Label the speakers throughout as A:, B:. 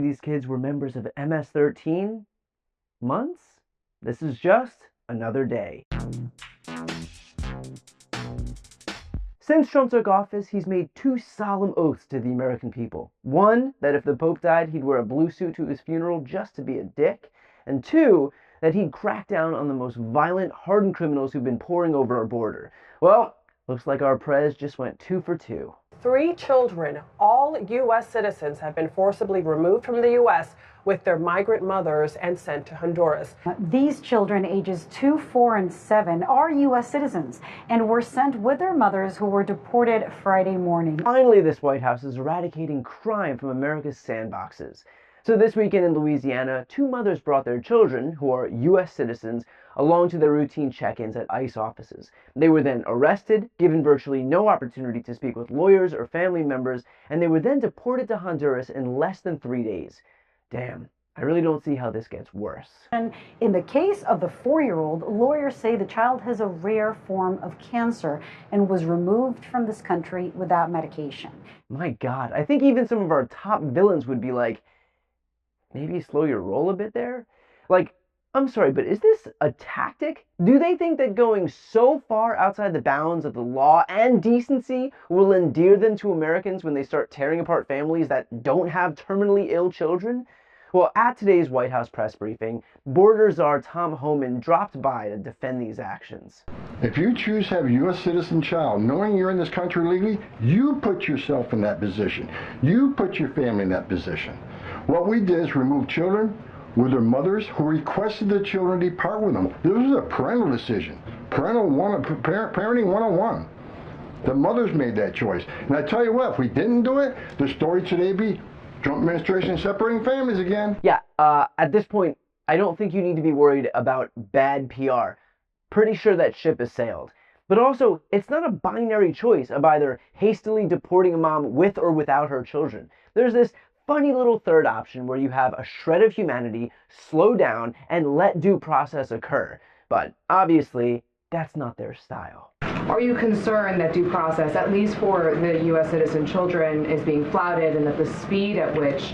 A: These kids were members of MS-13 months? This is just another day. Since Trump took office, he's made two solemn oaths to the American people. One, that if the Pope died, he'd wear a blue suit to his funeral just to be a dick. And two, that he'd crack down on the most violent, hardened criminals who've been pouring over our border. Well, looks like our prez just went 2 for 2.
B: 3 children, all U.S. citizens, have been forcibly removed from the U.S. with their migrant mothers and sent to Honduras.
C: These children, ages 2, 4, and 7, are U.S. citizens and were sent with their mothers who were deported Friday morning.
A: Finally, this White House is eradicating crime from America's sandboxes. So this weekend in Louisiana, 2 mothers brought their children, who are U.S. citizens, along to their routine check-ins at ICE offices. They were then arrested, given virtually no opportunity to speak with lawyers or family members, and they were then deported to Honduras in less than 3 days. Damn, I really don't see how this gets worse.
C: And in the case of the 4-year-old, lawyers say the child has a rare form of cancer and was removed from this country without medication.
A: My God, I think even some of our top villains would be like, maybe slow your roll a bit there? Like, I'm sorry, but is this a tactic? Do they think that going so far outside the bounds of the law and decency will endear them to Americans when they start tearing apart families that don't have terminally ill children? Well, at today's White House press briefing, Border Czar Tom Homan dropped by to defend these actions.
D: If you choose to have a U.S. citizen child, knowing you're in this country legally, you put yourself in that position. You put your family in that position. What we did is remove children with their mothers who requested the children depart with them. This was a parental decision. Parenting 101. The mothers made that choice. And I tell you what, if we didn't do it, the story today would be Trump administration separating families again.
A: Yeah, at this point, I don't think you need to be worried about bad PR. Pretty sure that ship has sailed. But also, it's not a binary choice of either hastily deporting a mom with or without her children. There's this funny little third option where you have a shred of humanity, slow down, and let due process occur. But obviously, that's not their style.
E: Are you concerned that due process, at least for the U.S. citizen children, is being flouted, and that the speed at which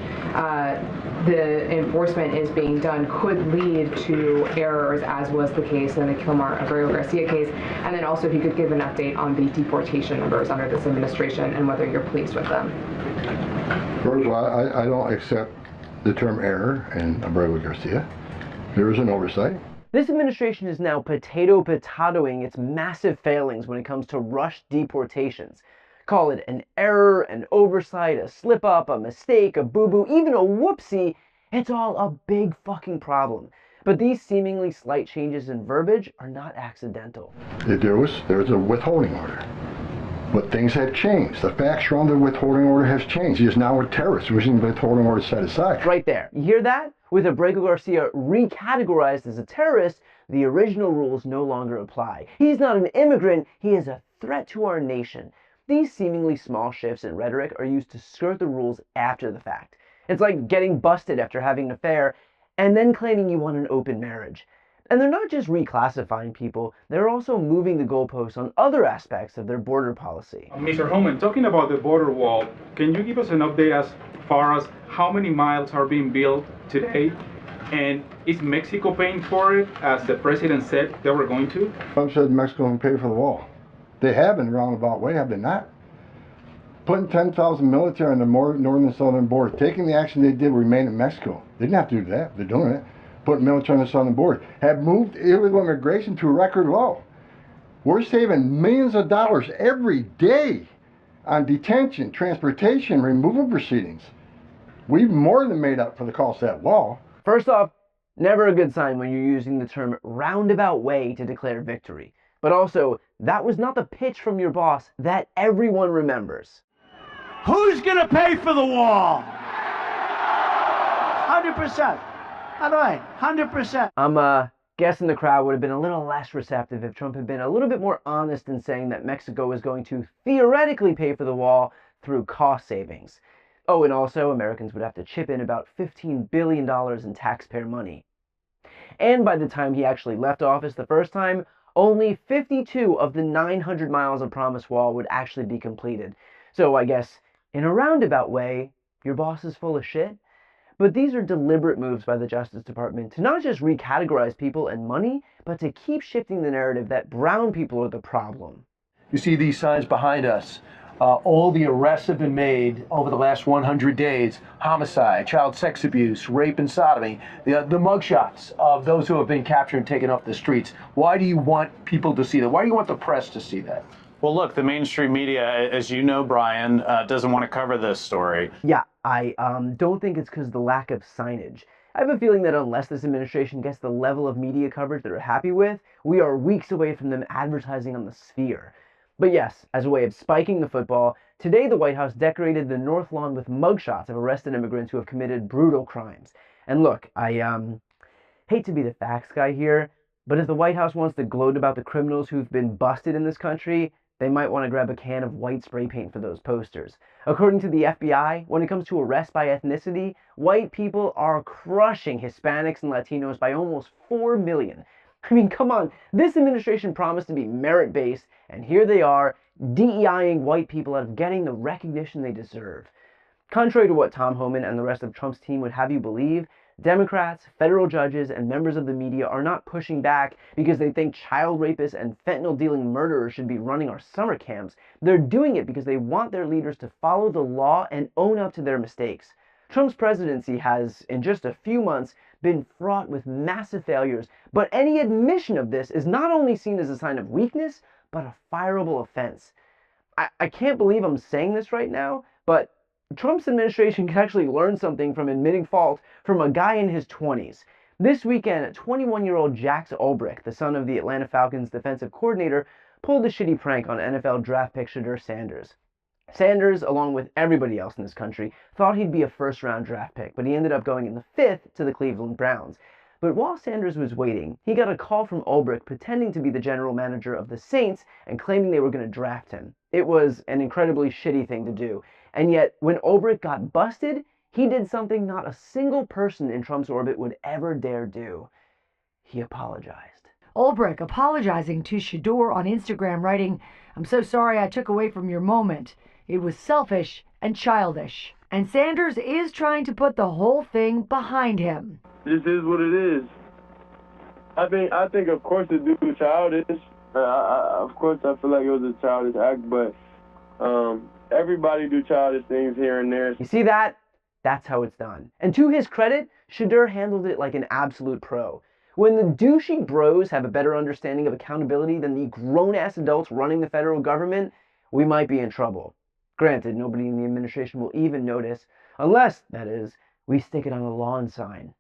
E: the enforcement is being done could lead to errors, as was the case in the Kilmar Abreu Garcia case? And then also, if you could give an update on the deportation numbers under this administration and whether you're pleased with them.
D: First of all, I don't accept the term error in Abreu Garcia. There is an oversight.
A: This administration is now potato-potatoing its massive failings when it comes to rush deportations. Call it an error, an oversight, a slip-up, a mistake, a boo-boo, even a whoopsie. It's all a big fucking problem. But these seemingly slight changes in verbiage are not accidental.
D: There's a withholding order. But things have changed. The facts around the withholding order has changed. He is now a terrorist, which is the withholding order set aside.
A: Right there. You hear that? With Abreu Garcia recategorized as a terrorist, the original rules no longer apply. He's not an immigrant, he is a threat to our nation. These seemingly small shifts in rhetoric are used to skirt the rules after the fact. It's like getting busted after having an affair and then claiming you want an open marriage. And they're not just reclassifying people, they're also moving the goalposts on other aspects of their border policy.
F: Mr. Homan, talking about the border wall, can you give us an update as far as how many miles are being built today? And is Mexico paying for it, as the president said they were going to?
D: Trump said Mexico will pay for the wall. They have in a roundabout way, have they not? Putting 10,000 military on the northern and southern border, taking the action they did, remain in Mexico. They didn't have to do that, they're doing it. Putting military on the southern border, have moved illegal immigration to a record low. We're saving millions of dollars every day on detention, transportation, removal proceedings. We've more than made up for the cost of that wall.
A: First off, never a good sign when you're using the term roundabout way to declare victory. But also, that was not the pitch from your boss that everyone remembers.
G: Who's gonna pay for the wall? 100%. All right, 100%.
A: I'm guessing the crowd would have been a little less receptive if Trump had been a little bit more honest in saying that Mexico was going to theoretically pay for the wall through cost savings. Oh, and also Americans would have to chip in about $15 billion in taxpayer money. And by the time he actually left office the first time, only 52 of the 900 miles of promised wall would actually be completed. So I guess, in a roundabout way, your boss is full of shit. But these are deliberate moves by the Justice Department to not just recategorize people and money, but to keep shifting the narrative that brown people are the problem.
H: You see these signs behind us. All the arrests have been made over the last 100 days. Homicide, child sex abuse, rape and sodomy. The mugshots of those who have been captured and taken off the streets. Why do you want people to see that? Why do you want the press to see that?
I: Well, look, the mainstream media, as you know, Brian, doesn't want to cover this story.
A: Yeah, I don't think it's because of the lack of signage. I have a feeling that unless this administration gets the level of media coverage they're happy with, we are weeks away from them advertising on the sphere. But yes, as a way of spiking the football, today the White House decorated the North Lawn with mugshots of arrested immigrants who have committed brutal crimes. And look, I hate to be the facts guy here, but if the White House wants to gloat about the criminals who've been busted in this country, they might want to grab a can of white spray paint for those posters. According to the FBI, when it comes to arrests by ethnicity, white people are crushing Hispanics and Latinos by almost 4 million. I mean, come on, this administration promised to be merit-based, and here they are, DEIing white people out of getting the recognition they deserve. Contrary to what Tom Homan and the rest of Trump's team would have you believe, Democrats, federal judges, and members of the media are not pushing back because they think child rapists and fentanyl-dealing murderers should be running our summer camps. They're doing it because they want their leaders to follow the law and own up to their mistakes. Trump's presidency has, in just a few months, been fraught with massive failures, but any admission of this is not only seen as a sign of weakness, but a fireable offense. I can't believe I'm saying this right now, but Trump's administration can actually learn something from admitting fault from a guy in his 20s. This weekend, 21-year-old Jax Ulbrich, the son of the Atlanta Falcons defensive coordinator, pulled a shitty prank on NFL draft pick Shedeur Sanders. Sanders, along with everybody else in this country, thought he'd be a first-round draft pick, but he ended up going in the 5th to the Cleveland Browns. But while Sanders was waiting, he got a call from Ulbrich pretending to be the general manager of the Saints and claiming they were going to draft him. It was an incredibly shitty thing to do. And yet, when Ulbrich got busted, he did something not a single person in Trump's orbit would ever dare do. He apologized.
J: Ulbrich apologizing to Shedeur on Instagram, writing, "I'm so sorry I took away from your moment. It was selfish and childish." And Sanders is trying to put the whole thing behind him.
K: This is what it is. I think of course the dude was childish. Of course I feel like it was a childish act, but everybody do childish things here and there.
A: You see that? That's how it's done. And to his credit, Shedeur handled it like an absolute pro. When the douchey bros have a better understanding of accountability than the grown-ass adults running the federal government, we might be in trouble. Granted, nobody in the administration will even notice, unless, that is, we stick it on a lawn sign.